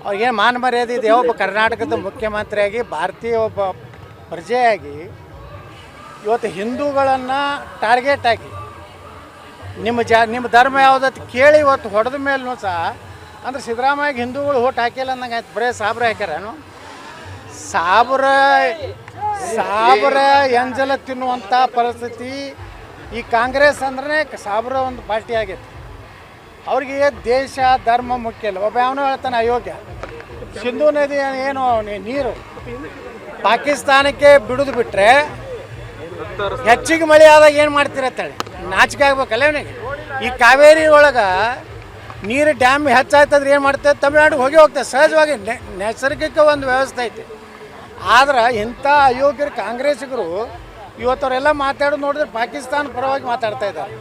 ಅವ್ರಿಗೇನು ಮಾನ ಮರ್ಯಾದೆ ಇದೆ. ಒಬ್ಬ ಕರ್ನಾಟಕದ ಮುಖ್ಯಮಂತ್ರಿಯಾಗಿ ಭಾರತೀಯ ಒಬ್ಬ ಪ್ರಜೆಯಾಗಿ ಇವತ್ತು ಹಿಂದೂಗಳನ್ನು ಟಾರ್ಗೆಟ್ ಆಗಿ ನಿಮ್ಮ ಧರ್ಮ ಯಾವುದತ್ತು ಕೇಳಿ ಇವತ್ತು ಹೊಡೆದ ಮೇಲೂ ಸಹ ಅಂದ್ರೆ ಸಿದ್ದರಾಮಯ್ಯಗೆ ಹಿಂದೂಗಳು ಓಟ್ ಹಾಕಿಲ್ಲ ಅನ್ನಂಗೆ ಆಯ್ತು. ಬರೀ ಸಾಬ್ರ ಹಾಕ್ಯಾರೇನು? ಸಾಬ್ರ ಎಂಜಲ ತಿನ್ನುವಂಥ ಪರಿಸ್ಥಿತಿ ಈ ಕಾಂಗ್ರೆಸ್ ಅಂದ್ರೆ ಸಾಬ್ರ ಒಂದು ಪಾರ್ಟಿ ಆಗೈತೆ. ಅವ್ರಿಗೆ ದೇಶ ಧರ್ಮ ಮುಖ್ಯ ಇಲ್ಲ. ಒಬ್ಬ ಯಾವನೋ ಹೇಳ್ತಾನೆ ಅಯೋಗ್ಯ, ಸಿಂಧೂ ನದಿ ಏನು ನೀರು ಪಾಕಿಸ್ತಾನಕ್ಕೆ ಬಿಡೋದು ಬಿಟ್ಟರೆ ಹೆಚ್ಚಿಗೆ ಮಳೆ ಆದಾಗ ಏನು ಮಾಡ್ತಿರತ್ತೇಳಿ ನಾಚಿಕೆ ಆಗ್ಬೇಕಲ್ಲ ಅವನಿಗೆ. ಈ ಕಾವೇರಿ ಒಳಗೆ ನೀರು ಡ್ಯಾಮ್ ಹೆಚ್ಚಾಯ್ತಂದ್ರೆ ಏನು ಮಾಡ್ತೇವೆ, ತಮಿಳ್ನಾಡಿಗೆ ಹೋಗ್ತದೆ ಸಹಜವಾಗಿ. ನೈಸರ್ಗಿಕ ಒಂದು ವ್ಯವಸ್ಥೆ ಐತಿ. ಆದ್ರೆ ಇಂಥ ಅಯೋಗ್ಯರು ಕಾಂಗ್ರೆಸ್ಸಿಗರು ಇವತ್ತವರೆಲ್ಲ ಮಾತಾಡೋದು ನೋಡಿದ್ರೆ ಪಾಕಿಸ್ತಾನ ಪರವಾಗಿ ಮಾತಾಡ್ತಾ ಇದ್ದಾರೆ.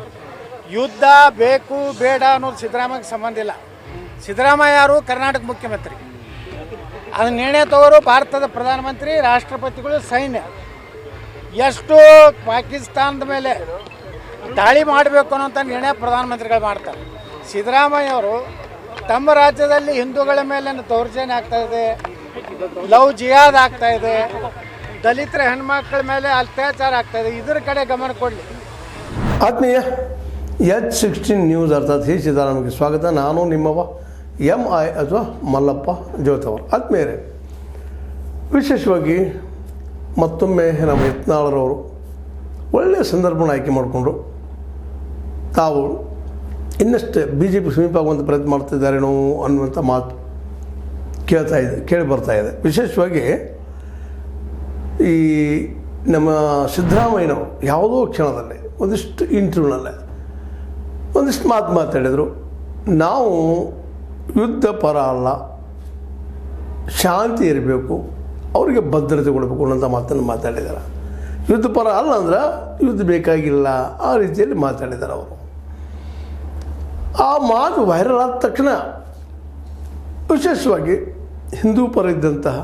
ಯುದ್ಧ ಬೇಕು ಬೇಡ ಅನ್ನೋದು ಸಿದ್ದರಾಮಯ್ಯಗೆ ಸಂಬಂಧ ಇಲ್ಲ. ಸಿದ್ದರಾಮಯ್ಯ ಯಾರು? ಕರ್ನಾಟಕ ಮುಖ್ಯಮಂತ್ರಿ. ಅದು ನಿರ್ಣಯ ತಗೋರು ಭಾರತದ ಪ್ರಧಾನಮಂತ್ರಿ, ರಾಷ್ಟ್ರಪತಿಗಳು, ಸೈನ್ಯ. ಎಷ್ಟು ಪಾಕಿಸ್ತಾನದ ಮೇಲೆ ದಾಳಿ ಮಾಡಬೇಕು ಅನ್ನೋಂಥ ನಿರ್ಣಯ ಪ್ರಧಾನಮಂತ್ರಿಗಳು ಮಾಡ್ತಾರೆ. ಸಿದ್ದರಾಮಯ್ಯ ಅವರು ತಮ್ಮ ರಾಜ್ಯದಲ್ಲಿ ಹಿಂದೂಗಳ ಮೇಲೆ ದೌರ್ಜನ್ಯ ಆಗ್ತಾಯಿದೆ, ಲವ್ ಜಿಹಾದ್ ಆಗ್ತಾಯಿದೆ, ದಲಿತರ ಹೆಣ್ಮಕ್ಳ ಮೇಲೆ ಅತ್ಯಾಚಾರ ಆಗ್ತಾಯಿದೆ. ಇದರ ಕಡೆ ಗಮನ ಕೊಡಲಿ. ಆತ್ಮೀಯ H16 ನ್ಯೂಸ್ ಅರ್ಥಾತ್ ಹೇ ಸಿದ್ದರಾಮಯ್ಯಗೆ ಸ್ವಾಗತ. ನಾನು ನಿಮ್ಮವ MI ಅಥವಾ ಮಲ್ಲಪ್ಪ ಜ್ಯೋತವರು. ಆತ್ಮೀಯರೇ, ವಿಶೇಷವಾಗಿ ಮತ್ತೊಮ್ಮೆ ನಮ್ಮ ಯತ್ನಾಳರವರು ಒಳ್ಳೆಯ ಸಂದರ್ಭನ ಆಯ್ಕೆ ಮಾಡಿಕೊಂಡು ತಾವು ಇನ್ನಷ್ಟು BJP ಸಮೀಪ ಆಗುವಂಥ ಪ್ರಯತ್ನ ಮಾಡ್ತಿದ್ದಾರೇನೋ ಅನ್ನುವಂಥ ಮಾತು ಕೇಳಿ ಬರ್ತಾ ಇದೆ. ವಿಶೇಷವಾಗಿ ಈ ನಮ್ಮ ಸಿದ್ದರಾಮಯ್ಯನವರು ಯಾವುದೋ ಕ್ಷಣದಲ್ಲಿ ಒಂದಿಷ್ಟು ಇಂಟರ್ವ್ಯೂನಲ್ಲೇ ಒಂದಿಷ್ಟು ಮಾತಾಡಿದರು. ನಾವು ಯುದ್ಧ ಪರ ಅಲ್ಲ, ಶಾಂತಿ ಇರಬೇಕು, ಅವರಿಗೆ ಭದ್ರತೆ ಕೊಡಬೇಕು ಅನ್ನೋಂಥ ಮಾತನ್ನು ಮಾತಾಡಿದ್ದಾರೆ. ಯುದ್ಧ ಪರ ಅಲ್ಲ ಅಂದ್ರೆ ಯುದ್ಧ ಬೇಕಾಗಿಲ್ಲ, ಆ ರೀತಿಯಲ್ಲಿ ಮಾತಾಡಿದ್ದಾರೆ ಅವರು. ಆ ಮಾತು ವೈರಲ್ ಆದ ತಕ್ಷಣ ವಿಶೇಷವಾಗಿ ಹಿಂದೂ ಪರ ಇದ್ದಂತಹ,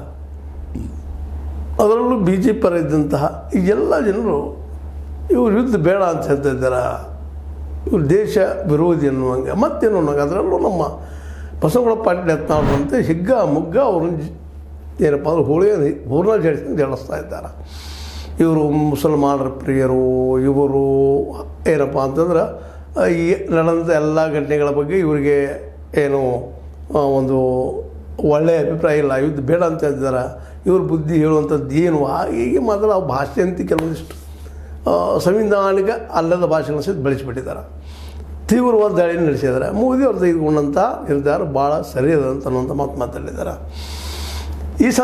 ಅದರಲ್ಲೂ BJP ಪರ ಇದ್ದಂತಹ ಈ ಎಲ್ಲ ಜನರು ಇವರು ಯುದ್ಧ ಬೇಡ ಅಂತ ಹೇಳ್ತಿದ್ದಾರೆ, ಇವರು ದೇಶ ವಿರೋಧಿ ಅನ್ನುವಂಗೆ ಮತ್ತೇನು ಅನ್ನೋಂಗೆ. ಅದರಲ್ಲೂ ನಮ್ಮ ಬಸವಗೌಡ ಪಾಟೀಲ್ ಯತ್ನಾಳರಂತೆ ಹಿಗ್ಗ ಮುಗ್ಗ ಅವ್ರನ್ನ ಏನಪ್ಪ ಅಂದ್ರೆ ಹೂರ್ಣ ಜಡಿಸ್ತಾ ಇದ್ದಾರೆ. ಇವರು ಮುಸಲ್ಮಾನರ ಪ್ರಿಯರು, ಇವರು ಏನಪ್ಪ ಅಂತಂದ್ರೆ ಈ ನಡೆದಂಥ ಎಲ್ಲ ಘಟನೆಗಳ ಬಗ್ಗೆ ಇವರಿಗೆ ಏನು ಒಂದು ಒಳ್ಳೆಯ ಅಭಿಪ್ರಾಯ ಇಲ್ಲ, ಯುದ್ಧ ಬೇಡ ಅಂತ ಹೇಳ್ತಿದ್ದಾರೆ. ಇವ್ರ ಬುದ್ಧಿ ಹೇಳುವಂಥದ್ದು ಏನು ಹೀಗೆ ಮಾತ್ರ ಆ ಭಾಷೆ ಅಂತ ಕೆಲವೊಂದಿಷ್ಟು ಸಂವಿಧಾನಿಕ ಅಲ್ಲದ ಭಾಷೆಗಳನ್ನು ಸಹಿತ ಬೆಳೆಸಿಬಿಟ್ಟಿದ್ದಾರೆ. ತೀವ್ರವಾದ ದಾಳಿ ನಡೆಸಿದ್ದಾರೆ. ಮೋದಿ ಅವರು ತೆಗೆದುಕೊಂಡಂಥ ನಿರ್ಧಾರ ಭಾಳ ಸರಿಯಾದಂತ ಅನ್ನುವಂಥ ಮಾತು ಮಾತಾಡಿದ್ದಾರೆ. ಈ